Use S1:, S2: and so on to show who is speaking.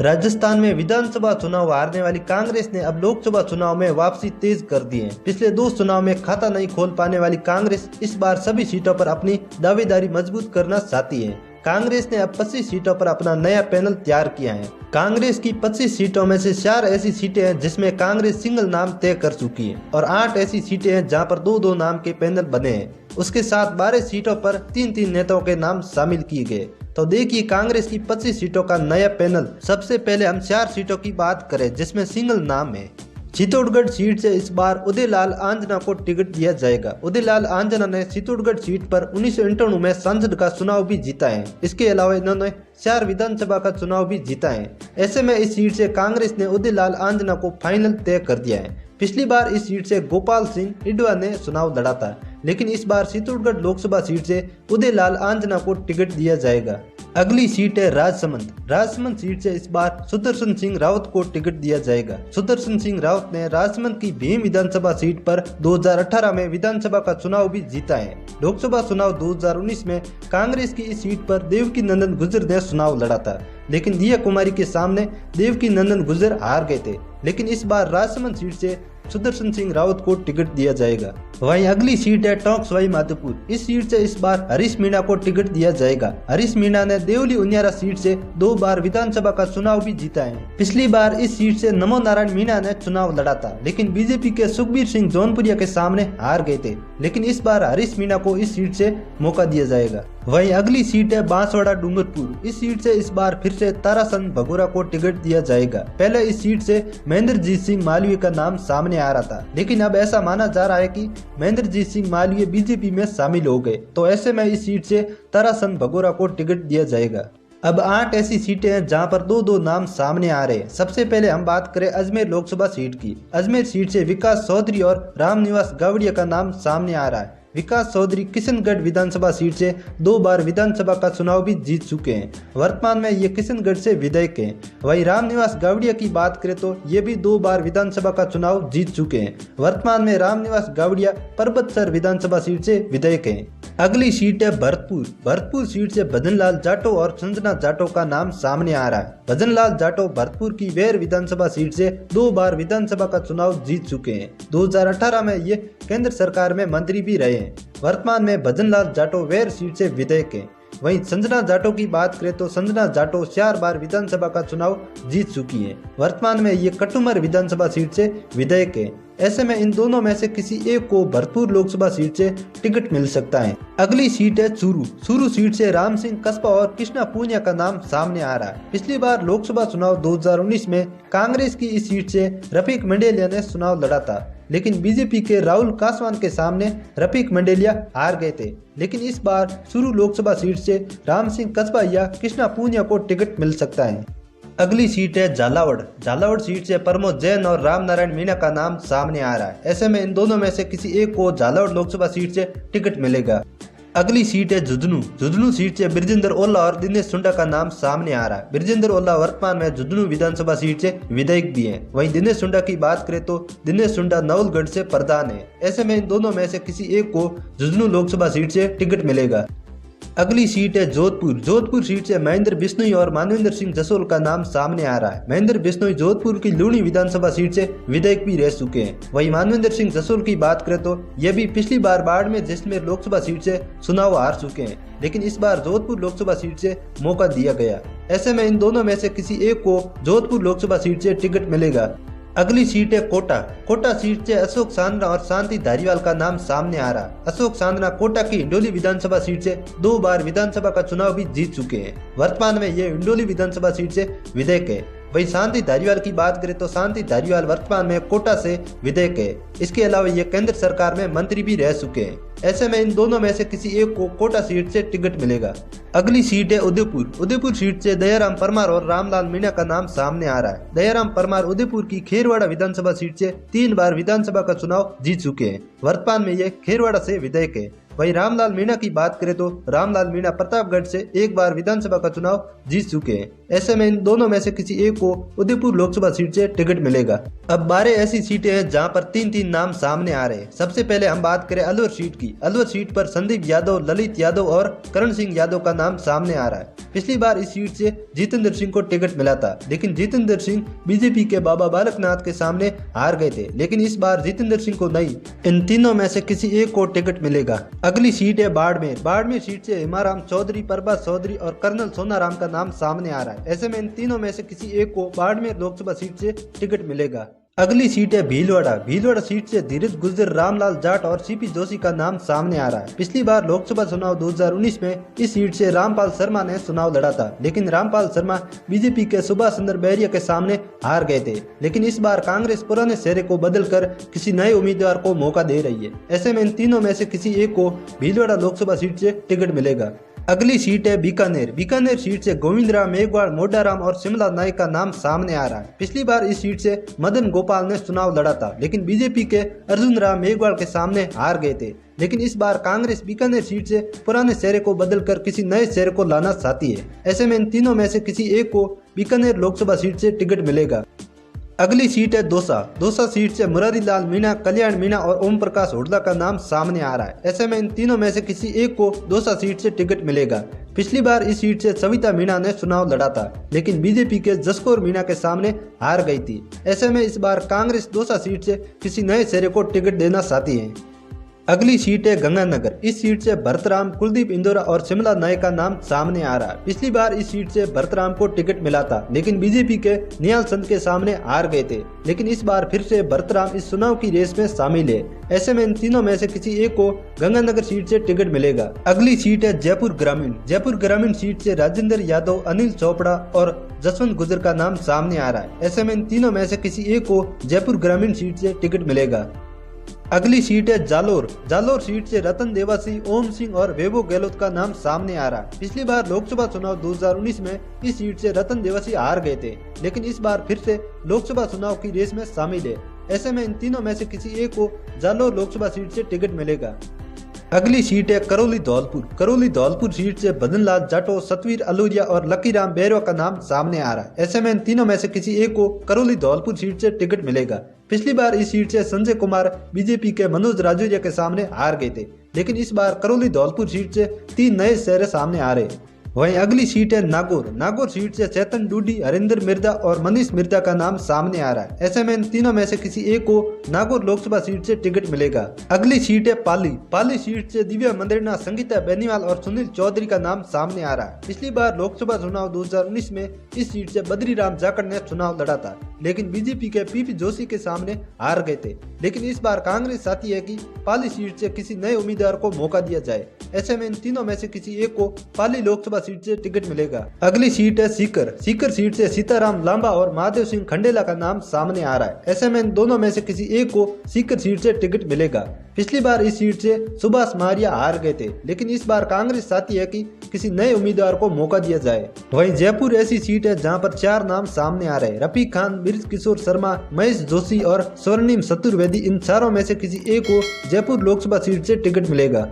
S1: राजस्थान में विधानसभा चुनाव हारने वाली कांग्रेस ने अब लोकसभा चुनाव में वापसी तेज कर दी है। पिछले 2 चुनाव में खाता नहीं खोल पाने वाली कांग्रेस इस बार सभी सीटों पर अपनी दावेदारी मजबूत करना चाहती है। कांग्रेस ने अब 25 सीटों पर अपना नया पैनल तैयार किया है। कांग्रेस की 25 सीटों में से 4 ऐसी सीटें हैं जिसमें कांग्रेस सिंगल नाम तय कर चुकी है और 8 ऐसी सीटें हैं जहां पर 2-2 नाम के पैनल बने हैं। उसके साथ 12 सीटों पर 3-3 नेताओं के नाम शामिल किए गए। तो देखिए कांग्रेस की 25 सीटों का नया पैनल। सबसे पहले हम 4 सीटों की बात करें जिसमें सिंगल नाम है। चित्तौड़गढ़ सीट से इस बार उदयलाल आंजना को टिकट दिया जाएगा। उदयलाल आंजना ने चित्तौड़गढ़ सीट पर 1991 में सांसद का चुनाव भी जीता है। इसके अलावा इन्होंने 4 विधानसभा का चुनाव भी जीता है। ऐसे में इस सीट से कांग्रेस ने उदयलाल आंजना को फाइनल तय कर दिया है। पिछली बार इस सीट से गोपाल सिंह इडवा ने चुनाव लड़ा था, लेकिन इस बार चित्तौड़गढ़ लोकसभा सीट से उदयलाल आंजना को टिकट दिया जाएगा। अगली सीट है राजसमंद। राजसमंद सीट से इस बार सुदर्शन सिंह रावत को टिकट दिया जाएगा। सुदर्शन सिंह रावत ने राजसमंद की भीम विधानसभा सीट पर 2018 में विधानसभा का चुनाव भी जीता है। लोकसभा चुनाव 2019 में कांग्रेस की इस सीट पर देवकी नंदन गुर्जर ने चुनाव लड़ा था, लेकिन दिया कुमारी के सामने देवकी नंदन गुर्जर हार गए थे। लेकिन इस बार राजसमंद सीट से सुदर्शन सिंह रावत को टिकट दिया जाएगा। वहीं अगली सीट है टोंक सवाई माधोपुर। इस सीट से इस बार हरीश मीणा को टिकट दिया जाएगा। हरीश मीणा ने देवली उनियारा सीट से 2 बार विधानसभा का चुनाव भी जीता है। पिछली बार इस सीट से नमो नारायण मीणा ने चुनाव लड़ा था, लेकिन बीजेपी के सुखबीर सिंह जौनपुरिया के सामने हार गए थे। लेकिन इस बार हरीश मीणा को इस सीट से मौका दिया जाएगा। वहीं अगली सीट है बांसवाड़ा डूंगरपुर। इस सीट से इस बार फिर से ताराचंद भगोरा को टिकट दिया जाएगा। पहले इस सीट से महेंद्रजीत सिंह मालवीय का नाम सामने आ रहा था, लेकिन अब ऐसा माना जा रहा है कि महेंद्रजीत सिंह मालवीय बीजेपी में शामिल हो गए, तो ऐसे में इस सीट से ताराचंद भगोरा को टिकट दिया जाएगा। अब 8 ऐसी सीटें हैं जहां पर 2-2 नाम सामने आ रहे हैं। सबसे पहले हम बात करें अजमेर लोकसभा सीट की। अजमेर सीट से विकास चौधरी और रामनिवास गावड़िया का नाम सामने आ रहा है। विकास चौधरी किशनगढ़ विधानसभा सीट से 2 बार विधानसभा का चुनाव भी जीत चुके हैं। वर्तमान में ये किशनगढ़ से विधायक हैं। वहीं रामनिवास गावड़िया की बात करें तो ये भी 2 बार विधानसभा का चुनाव जीत चुके हैं। वर्तमान में रामनिवास गावड़िया परबतसर विधानसभा सीट से विधायक हैं। अगली सीट है भरतपुर। भरतपुर सीट से भजनलाल जाटव और संजना जाटव का नाम सामने आ रहा है। भजनलाल जाटव भरतपुर की वेर विधानसभा सीट से 2 बार विधानसभा का चुनाव जीत चुके हैं। 2018 में ये केंद्र सरकार में मंत्री भी रहे हैं। वर्तमान में भजनलाल जाटव वेर सीट से विधायक हैं। वहीं संजना जाटव की बात करें तो संजना जाटव 4 बार विधानसभा का चुनाव जीत चुकी हैं। वर्तमान में ये कटुमर विधानसभा सीट से विधायक है। ऐसे में इन दोनों में से किसी एक को भरतपुर लोकसभा सीट से टिकट मिल सकता है। अगली सीट है चूरू। चूरू सीट से राम सिंह कस्बा और कृष्णा पूनिया का नाम सामने आ रहा है। पिछली बार लोकसभा चुनाव 2019 में कांग्रेस की इस सीट से रफीक मंडेलिया ने चुनाव लड़ा था, लेकिन बीजेपी के राहुल कासवान के सामने रफीक मंडेलिया हार गए थे। लेकिन इस बार चूरू लोकसभा सीट से राम सिंह कस्बा या कृष्णा पूनिया को टिकट मिल सकता है। अगली सीट है झालावाड़। झालावाड़ सीट से प्रमोद जैन और राम नारायण मीणा का नाम सामने आ रहा है। ऐसे में इन दोनों में से किसी एक को झालावाड़ लोकसभा सीट से टिकट मिलेगा। अगली सीट है झुंझुनू। झुंझुनू सीट से ब्रजेंद्र ओला और दिनेश सुंडा का नाम सामने आ रहा है। ब्रजेंद्र ओला वर्तमान में झुंझुनू विधानसभा सीट से विधायक भी हैं। वहीं दिनेश सुंडा की बात करें तो दिनेश सुंडा नवलगढ़ से प्रधान है। ऐसे में इन दोनों में से किसी एक को झुंझुनू लोकसभा सीट से टिकट मिलेगा। अगली सीट है जोधपुर। जोधपुर सीट से महेंद्र बिश्नोई और मानवेंद्र सिंह जसोल का नाम सामने आ रहा है। महेंद्र बिश्नोई जोधपुर की लूणी विधानसभा सीट से विधायक भी रह चुके हैं। वहीं मानवेंद्र सिंह जसोल की बात करें तो ये भी पिछली बार बाड़मेर जैसलमेर लोकसभा सीट से चुनाव हार चुके हैं, लेकिन इस बार जोधपुर लोकसभा सीट से मौका दिया गया। ऐसे में इन दोनों में से किसी एक को जोधपुर लोकसभा सीट से टिकट मिलेगा। अगली सीट है कोटा। कोटा सीट से अशोक सांदना और शांति धारीवाल का नाम सामने आ रहा है। अशोक सांदना कोटा की हिंडोली विधानसभा सीट से 2 बार विधानसभा का चुनाव भी जीत चुके हैं। वर्तमान में ये हिंडोली विधानसभा सीट से विधायक है। वहीं शांति धारीवाल की बात करें तो शांति धारीवाल वर्तमान में कोटा से विधायक है। इसके अलावा ये केंद्र सरकार में मंत्री भी रह चुके हैं। ऐसे में इन दोनों में से किसी एक को कोटा सीट से टिकट मिलेगा। अगली सीट है उदयपुर। उदयपुर सीट से दयाराम परमार और रामलाल मीणा का नाम सामने आ रहा है। दयाराम परमार उदयपुर की खेरवाड़ा विधानसभा सीट से 3 बार विधानसभा का चुनाव जीत चुके हैं। वर्तमान में ये खेरवाड़ा से विधायक है। वहीं रामलाल मीणा की बात करें तो रामलाल मीणा प्रतापगढ़ से एक बार विधानसभा का चुनाव जीत चुके हैं। ऐसे में इन दोनों में से किसी एक को उदयपुर लोकसभा सीट से टिकट मिलेगा। अब 12 ऐसी सीटें हैं जहां पर 3-3 नाम सामने आ रहे हैं। सबसे पहले हम बात करें अलवर सीट की। अलवर सीट पर संदीप यादव, ललित यादव और करण सिंह यादव का नाम सामने आ रहा है। पिछली बार इस सीट से जितेंद्र सिंह को टिकट मिला था, लेकिन जितेंद्र सिंह बीजेपी के बाबा बालकनाथ के सामने हार गए थे। लेकिन इस बार जितेंद्र सिंह को नहीं, इन तीनों में से किसी एक को टिकट मिलेगा। अगली सीट है बाड़मेर। बाड़मेर सीट से हिमाराम चौधरी, प्रभात चौधरी और कर्नल सोनाराम का नाम सामने आ रहा है। ऐसे में इन तीनों में से किसी एक को बाड़मेर लोकसभा सीट से टिकट मिलेगा। अगली सीट है भीलवाड़ा। भीलवाड़ा सीट से धीरज गुर्जर, रामलाल जाट और सीपी जोशी का नाम सामने आ रहा है। पिछली बार लोकसभा चुनाव 2019 में इस सीट से रामपाल शर्मा ने चुनाव लड़ा था, लेकिन रामपाल शर्मा बीजेपी के सुभाष चंद्र बैरिया के सामने हार गए थे। लेकिन इस बार कांग्रेस पुराने चेहरे को बदलकर किसी नए उम्मीदवार को मौका दे रही है। ऐसे में इन तीनों में से किसी एक को भीलवाड़ा लोकसभा सीट से टिकट मिलेगा। अगली सीट है बीकानेर। बीकानेर सीट से गोविंद राम मेघवाल, मोडाराम और शिमला नायक का नाम सामने आ रहा है। पिछली बार इस सीट से मदन गोपाल ने चुनाव लड़ा था, लेकिन बीजेपी के अर्जुन राम मेघवाल के सामने हार गए थे। लेकिन इस बार कांग्रेस बीकानेर सीट से पुराने चेहरे को बदलकर किसी नए चेहरे को लाना चाहती है। ऐसे में इन तीनों में से किसी एक को बीकानेर लोकसभा सीट से टिकट मिलेगा। अगली सीट है दौसा। दौसा सीट से मुरारी लाल मीणा, कल्याण मीणा और ओम प्रकाश हुड्डा का नाम सामने आ रहा है। ऐसे में इन तीनों में से किसी एक को दौसा सीट से टिकट मिलेगा। पिछली बार इस सीट से सविता मीणा ने चुनाव लड़ा था, लेकिन बीजेपी के जसकौर मीणा के सामने हार गई थी। ऐसे में इस बार कांग्रेस दौसा सीट से किसी नए चेहरे को टिकट देना चाहती है। अगली सीट है गंगानगर। इस सीट से भरतराम, कुलदीप इंदौरा और शिमला नायक का नाम सामने आ रहा है। पिछली बार इस सीट से भरतराम को टिकट मिला था, लेकिन बीजेपी के निहाल चंद के सामने हार गए थे। लेकिन इस बार फिर से भरतराम इस चुनाव की रेस में शामिल है। ऐसे में इन तीनों में से किसी एक को गंगानगर सीट से टिकट मिलेगा। अगली सीट है जयपुर ग्रामीण। जयपुर ग्रामीण सीट से राजेंद्र यादव, अनिल चोपड़ा और जसवंत गुर्जर का नाम सामने आ रहा है। ऐसे में इन तीनों में से किसी एक को जयपुर ग्रामीण सीट से टिकट मिलेगा। अगली सीट है जालोर। जालोर सीट से रतन देवासी, ओम सिंह और वैभव गहलोत का नाम सामने आ रहा है। पिछली बार लोकसभा चुनाव 2019 में इस सीट से रतन देवासी हार गए थे, लेकिन इस बार फिर से लोकसभा चुनाव की रेस में शामिल है। ऐसे में इन तीनों में से किसी एक को जालोर लोकसभा सीट से टिकट मिलेगा। अगली सीट है करौली धौलपुर। करौली धौलपुर सीट से भजनलाल जाटो, सतवीर अलूरिया और लकीराम बैरवा का नाम सामने आ रहा है। ऐसे में इन तीनों में से किसी एक को करौली धौलपुर सीट से टिकट मिलेगा। पिछली बार इस सीट से संजय कुमार बीजेपी के मनोज राजौरिया के सामने हार गए थे, लेकिन इस बार करौली धौलपुर सीट से 3 नए चेहरे सामने आ रहे। वहीं अगली सीट है नागौर। नागौर सीट से चेतन डूडी, हरिंदर मिर्जा और मनीष मिर्जा का नाम सामने आ रहा है। ऐसे में इन तीनों में से किसी एक को नागौर लोकसभा सीट से टिकट मिलेगा। अगली सीट है पाली। पाली सीट से दिव्या मंदरना, संगीता बेनीवाल और सुनील चौधरी का नाम सामने आ रहा है। पिछली बार लोकसभा चुनाव 2019 में इस सीट से बद्री राम जाखड़ ने चुनाव लड़ा था, लेकिन बीजेपी के पीपी जोशी के सामने हार गए थे। लेकिन इस बार कांग्रेस चाहती है कि पाली सीट से किसी नए उम्मीदवार को मौका दिया जाए। ऐसे में इन तीनों में से किसी एक को पाली लोकसभा सीट से टिकट मिलेगा। अगली सीट है सीकर। सीकर सीट से सीताराम लांबा और महादेव सिंह खंडेला का नाम सामने आ रहा है। ऐसे में इन दोनों में से किसी एक को सीकर सीट से टिकट मिलेगा। पिछली बार इस सीट से सुभाष मारिया हार गए थे, लेकिन इस बार कांग्रेस चाहती है कि किसी नए उम्मीदवार को मौका दिया जाए। वहीं जयपुर ऐसी सीट है जहां पर 4 नाम सामने आ रहे हैं। रफीक खान, बृज किशोर शर्मा, महेश जोशी और स्वर्णिम चतुर्वेदी। इन चारों में से किसी एक को जयपुर लोकसभा सीट से टिकट मिलेगा।